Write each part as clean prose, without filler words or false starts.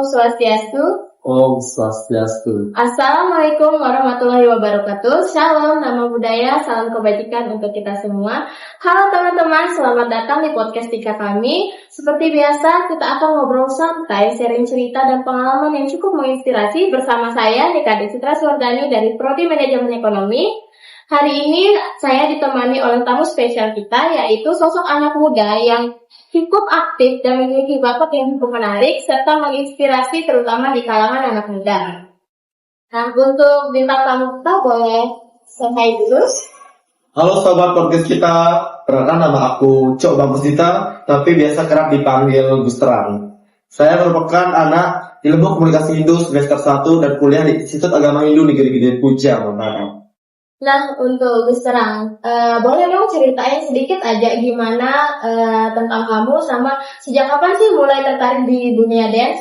Om Swastiastu. Om Swastiastu. Assalamualaikum warahmatullahi wabarakatuh. Shalom, nama budaya, salam kebajikan untuk kita semua. Halo teman-teman, selamat datang di podcast Tika kami. Seperti biasa, kita akan ngobrol santai, sharing cerita dan pengalaman yang cukup menginspirasi bersama saya, Nika Desitra Swardani dari Prodi Manajemen Ekonomi. Hari ini saya ditemani oleh tamu spesial kita, yaitu sosok anak muda yang cukup aktif dan memiliki bakat yang cukup menarik serta menginspirasi terutama di kalangan anak muda. Nah, untuk bintang tamu kita boleh say dulu. Halo sobat podcast kita, perkenalkan nama aku Cok Bagus Dita, tapi biasa kerap dipanggil Gus Terang. Saya merupakan anak ilmu komunikasi Hindu semester 1 dan kuliah di Institut Agama Hindu Negeri Gede Puja, Montana. Nah, untuk Gus Terang, boleh dong ceritain sedikit aja gimana tentang kamu sama sejak kapan sih mulai tertarik di dunia dance?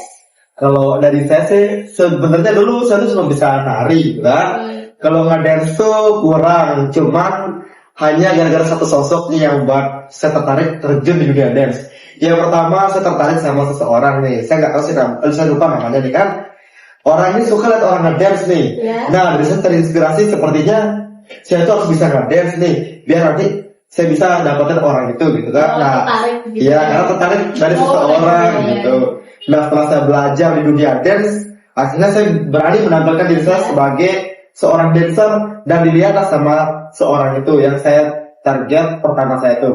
Kalau dari saya sih, sebenarnya dulu saya tuh cuma bisa nari, kan? Kalau nge-dance tuh kurang, cuman hanya gara-gara satu sosok nih yang buat saya tertarik terjun di dunia dance. Yang pertama, saya tertarik sama seseorang nih, saya nggak tahu sih saya lupa namanya nih kan. Orang ini suka lihat orang nge-dance nih. Yeah. Nah, dari saya terinspirasi sepertinya saya tuh harus bisa nge-dance nih, biar nanti saya bisa dapetin orang itu gitu kan. Nah, tertarik gitu. iya, karena tertarik dari seseorang gitu. Nah, setelah saya belajar di dunia dance, akhirnya saya berani menampilkan diri saya sebagai seorang dancer dan dilihatlah sama seorang itu yang saya target pertama saya itu.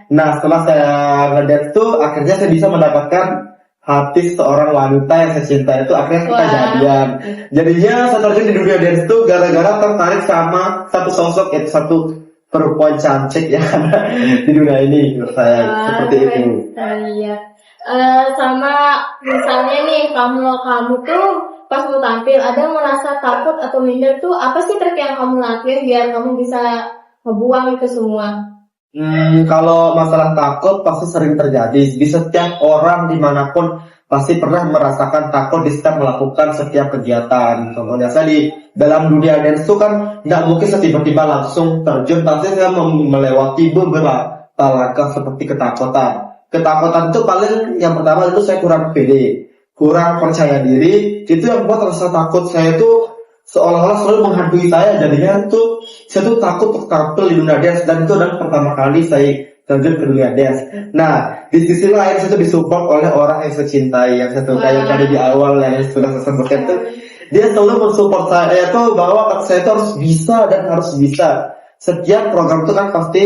Nah, setelah saya nge-dance tuh, akhirnya saya bisa mendapatkan hati seorang wanita yang saya cintai itu, akhirnya kita jadian. Jadinya saya terjun di dunia dance itu gara-gara tertarik sama satu sosok, yaitu satu perempuan cantik yang ada di dunia ini menurut saya. Seperti itu. Iya. Sama misalnya nih kamu tuh pas mau tampil ada merasa takut atau minder tuh, apa sih trik yang kamu lakuin biar kamu bisa ngebuang itu semua? Kalau masalah takut pasti sering terjadi di setiap orang dimanapun, pasti pernah merasakan takut di setiap melakukan setiap kegiatan. Contohnya saya di dalam dunia dance itu kan nggak mungkin tiba-tiba langsung terjun, pasti saya melewati beberapa langkah seperti ketakutan. Ketakutan itu paling yang pertama itu saya kurang pede, kurang percaya diri, itu yang buat rasa takut saya itu seolah-olah selalu menghantui saya. Jadinya tuh saya tuh takut untuk tampil di dunia dance, dan itu adalah pertama kali saya terjun ke dunia dance. Nah, di sisi lain saya tuh disupport oleh orang yang saya cintai, yang saya suka, yang tadi di awal yang sudah saya sebutkan tuh, dia selalu mensupport saya tuh bahwa saya tuh harus bisa dan harus bisa. Setiap program itu kan pasti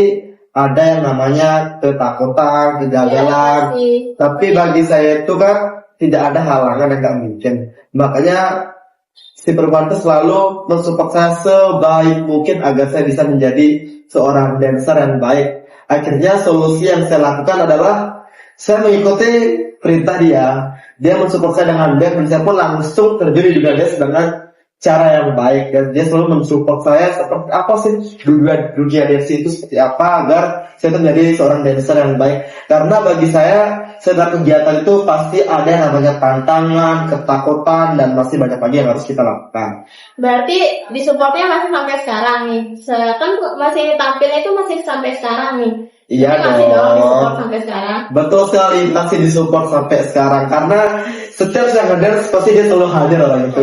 ada yang namanya ketakutan, kegagalan, tapi bagi saya itu kan tidak ada halangan yang nggak mungkin. Makanya si perempuan itu selalu mensupport saya sebaik mungkin agar saya bisa menjadi seorang dancer yang baik. Akhirnya solusi yang saya lakukan adalah saya mengikuti perintah dia. Dia mensupport saya dengan baik, dan saya pun langsung terjun di dunia dance dengan cara yang baik. Dan dia selalu mensupport saya seperti apa sih dunia dance itu seperti apa agar saya menjadi seorang dancer yang baik. Karena bagi saya setiap kegiatan itu pasti ada yang namanya tantangan, ketakutan, dan masih banyak lagi yang harus kita lakukan. Berarti disupportnya masih sampai sekarang nih. Kan masih tampilnya itu masih sampai sekarang nih. Iya dong. Masih dong disupport sampai sekarang. Betul sekali, masih disupport sampai sekarang. Karena setiap saya ngedance pasti dia selalu hadir orang itu.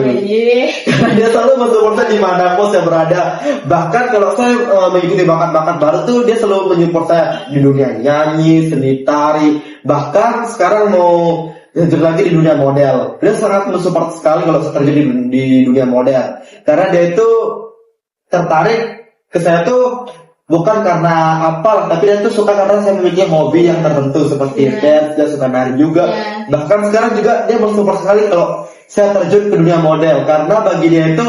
Karena dia selalu mensupport saya dimanapun saya berada. Bahkan kalau saya mengikuti bakat-bakat baru tuh, dia selalu menyupport saya di dunia nyanyi, seni tari. Bahkan sekarang mau lanjut lagi di dunia model. Dia sangat mensupport sekali kalau saya terjun di dunia model. Karena dia itu tertarik ke saya tuh bukan karena apalah, tapi dia tuh suka karena saya memiliki hobi yang tertentu seperti dance, dia suka nari juga. Bahkan sekarang juga dia mensupport sekali kalau saya terjun ke dunia model, karena bagi dia itu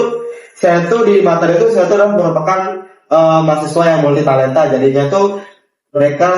saya tuh di mata dia tuh saya tuh adalah merupakan mahasiswa yang multi talenta. Jadinya tuh mereka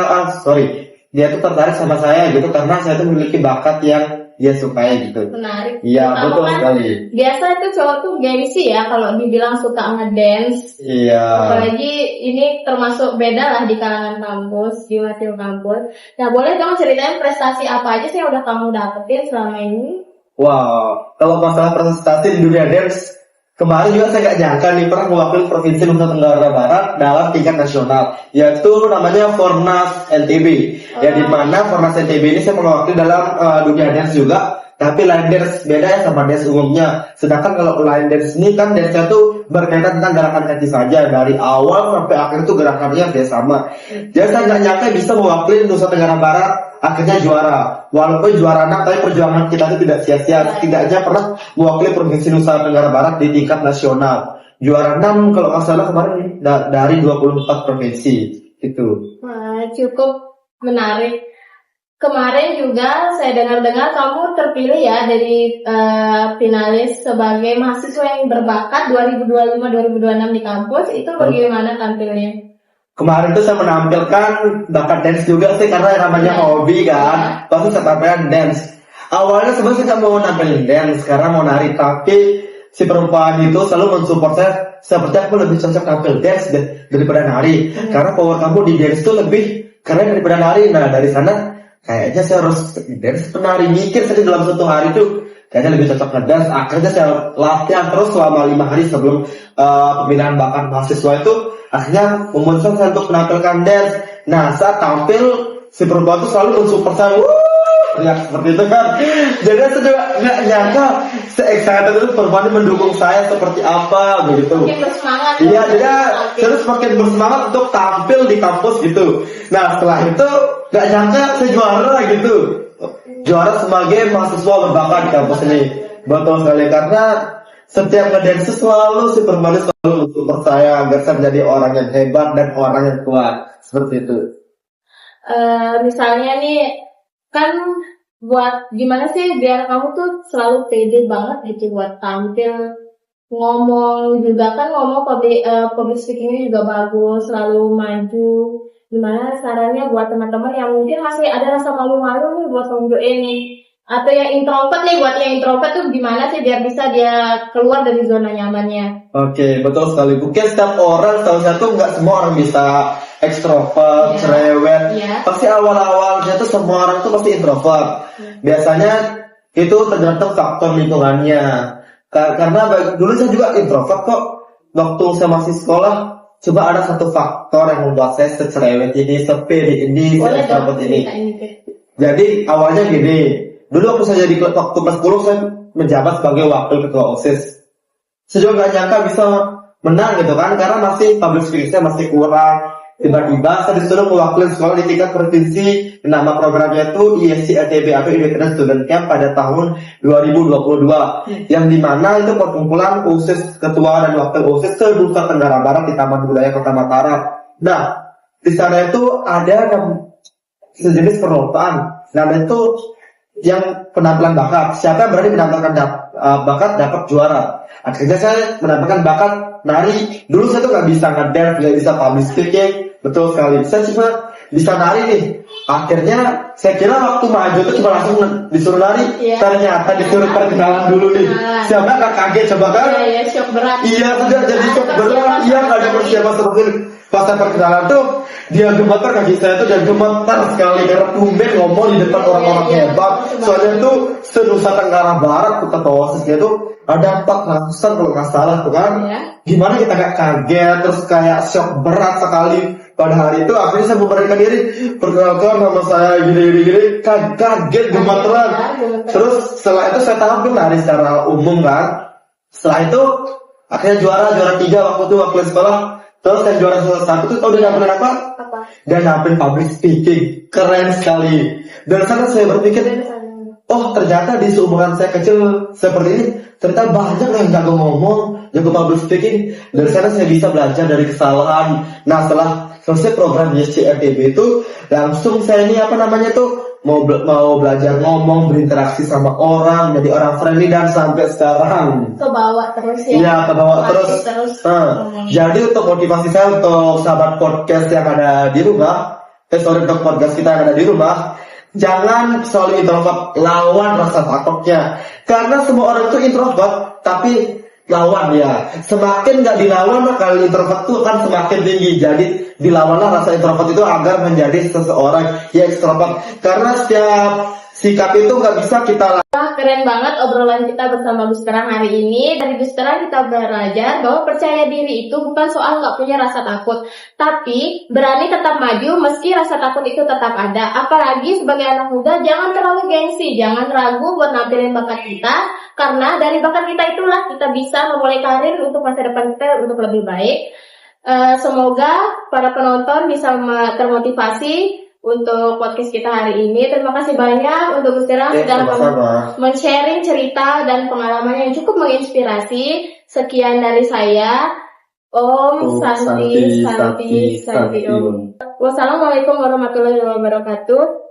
dia tuh tertarik sama saya gitu karena saya tuh memiliki bakat yang dia sukai gitu. Menarik. Iya, betul sekali. Biasa itu cowok tuh gengsi ya kalau dibilang suka ngedance. Iya. Apalagi ini termasuk beda lah di kalangan kampus, di masing kampus. Nah, boleh dong ceritain prestasi apa aja sih yang udah kamu dapetin selama ini? Wow, kalau masalah prestasi di dunia dance, kemarin juga saya nggak nyangka nih pernah mewakili Provinsi Nusa Tenggara Barat dalam tingkat nasional, yaitu namanya Fornas NTB. Ya, di mana Fornas NTB ini saya mewakili dalam dunia dance juga, tapi line dance beda ya sama dance umumnya. Sedangkan kalau line dance ini kan dance-nya tuh berkaitan tentang gerakan kaki saja, dari awal sampai akhir itu gerakannya dia sama. Jadi saya nggak nyangka bisa mewakili Nusa Tenggara Barat, akhirnya juara. Walaupun juara 6, tapi perjuangan kita itu tidak sia-sia. Setidaknya pernah mewakili Provinsi Nusa Tenggara Barat di tingkat nasional. Juara 6 kalau nggak salah kemarin dari 24 provinsi gitu. Wah, cukup menarik. Kemarin juga saya dengar-dengar kamu terpilih ya dari finalis sebagai mahasiswa yang berbakat 2025-2026 di kampus. Itu bagaimana tampilnya? Kemarin tuh saya menampilkan bakat dance juga sih, karena yang namanya hobi kan, pasti saya tampilkan dance. Awalnya sebenarnya saya nggak mau nampilin dance karena mau nari, tapi si perempuan itu selalu mensupport saya. Seperti aku lebih cocok tampil dance daripada nari, karena power kamu di dance itu lebih keren daripada nari. Nah dari sana kayaknya saya harus dance penari, mikir saja dalam satu hari itu kayaknya lebih cocok ngedance. Akhirnya saya latihan terus selama 5 hari sebelum pemilihan bakat mahasiswa itu. Akhirnya memutuskan saya untuk menampilkan dance. Nah saat tampil si perempuan itu selalu mensupport saya, ya seperti itu kan. Jadi saya juga nggak nyangka se-excited itu perempuan mendukung saya seperti apa begitu. Makin bersemangat. Iya, jadi saya semakin bersemangat untuk tampil di kampus gitu. Nah setelah itu nggak nyangka saya juara gitu. Juara sebagai mahasiswa berbakat di kampus ini. Betul sekali, karena setiap ngedance selalu si perempuan selalu support saya agar saya menjadi orang yang hebat dan orang yang kuat. Seperti itu. Misalnya nih, kan buat gimana sih biar kamu tuh selalu pede banget gitu buat tampil, ngomong juga kan, ngomong public speakingnya juga bagus, selalu maju. Gimana sarannya buat teman-teman yang mungkin masih ada rasa malu-malu nih buat nunjukin nih, atau yang introvert nih, buat yang introvert tuh gimana sih biar bisa dia keluar dari zona nyamannya? Oke, betul sekali. Mungkin setiap orang, salah satu nggak semua orang bisa ekstrovert, cerewet. Pasti awal-awalnya tuh semua orang tuh pasti introvert. Biasanya itu tergantung faktor lingkungannya. Karena dulu saya juga introvert kok. Waktu saya masih sekolah, coba ada satu faktor yang membuat saya secerewet ini, sepede ini, se-extrovert ini. Jadi awalnya gini, dulu waktu saya jadi waktu kelas 10 saya menjabat sebagai wakil ketua OSIS. Saya juga nggak nyangka bisa menang gitu kan, karena masih public speaking saya masih kurang. Tiba-tiba saya disuruh mewakili sekolah di tingkat provinsi. Nama programnya itu ISC-LTB atau Independent Student Camp pada tahun 2022, yang dimana itu perkumpulan OSIS, ketua dan wakil OSIS se-Nusa Tenggara Barat di Taman Budaya Kota Mataram. Nah, di sana itu ada sejenis perlombaan. Nah, itu yang penampilan bakat. Siapa yang berani menampilkan bakat dapat juara. Akhirnya saya menampilkan bakat nari. Dulu saya tuh nggak bisa ngedance, nggak bisa public speaking. Betul sekali. Saya cuma bisa nari nih. Akhirnya saya kira waktu maju itu cuma langsung disuruh nari. Ternyata disuruh perkenalan dulu nih. Siapa nggak kaget coba kan? Iya, shock berat. Iya, sudah jadi shock berat. Iya, nggak ada persiapan seperti itu. Pas saya perkenalan tuh, dia gemetar, kaki saya tuh dia gemetar sekali karena tumben ngomong di depan orang-orang hebat. Soalnya tuh se-Nusa Tenggara Barat kita OSISnya tuh ada 400-an kalau nggak salah tuh kan. Gimana kita nggak kaget, terus kayak shock berat sekali. Pada hari itu akhirnya saya memberanikan diri, perkenalkan nama saya gini, kaget, gemeteran. Terus setelah itu saya tampil nari secara umum kan. Setelah itu akhirnya juara 3 waktu itu wakil sekolah. Terus saya juara 1 itu udah nampilin apa? Dan nampilin public speaking, keren sekali. Dan sana saya berpikir, oh ternyata di seumuran saya kecil seperti ini, ternyata banyak yang jago ngomong, jago public speaking. Dari sana saya bisa belajar dari kesalahan. Nah setelah selesai program ISC-LTB itu, langsung saya ini mau belajar ngomong, berinteraksi sama orang, jadi orang friendly, dan sampai sekarang kebawa terus ya. Iya, kebawa terus. Jadi untuk motivasi saya untuk sahabat podcast yang ada di rumah, untuk podcast kita yang ada di rumah, jangan selalu introvert, lawan rasa takutnya. Karena semua orang itu introvert, tapi lawan ya. Semakin nggak dilawan, maka introvert itu akan semakin tinggi. Jadi dilawanlah rasa introvert itu agar menjadi seseorang yang ekstrovert. Karena sikap itu nggak bisa kita Wah, keren banget obrolan kita bersama Gus Terang hari ini. Dari Gus Terang kita belajar bahwa percaya diri itu bukan soal nggak punya rasa takut, tapi berani tetap maju meski rasa takut itu tetap ada. Apalagi sebagai anak muda, jangan terlalu gengsi, jangan ragu buat nampilin bakat kita, karena dari bakat kita itulah kita bisa memulai karir untuk masa depan kita untuk lebih baik. Semoga para penonton bisa termotivasi untuk podcast kita hari ini. Terima kasih banyak untuk Gus Terang sudah men-sharing cerita dan pengalaman yang cukup menginspirasi. Sekian dari saya. Om Santi Om. Wassalamualaikum warahmatullahi wabarakatuh.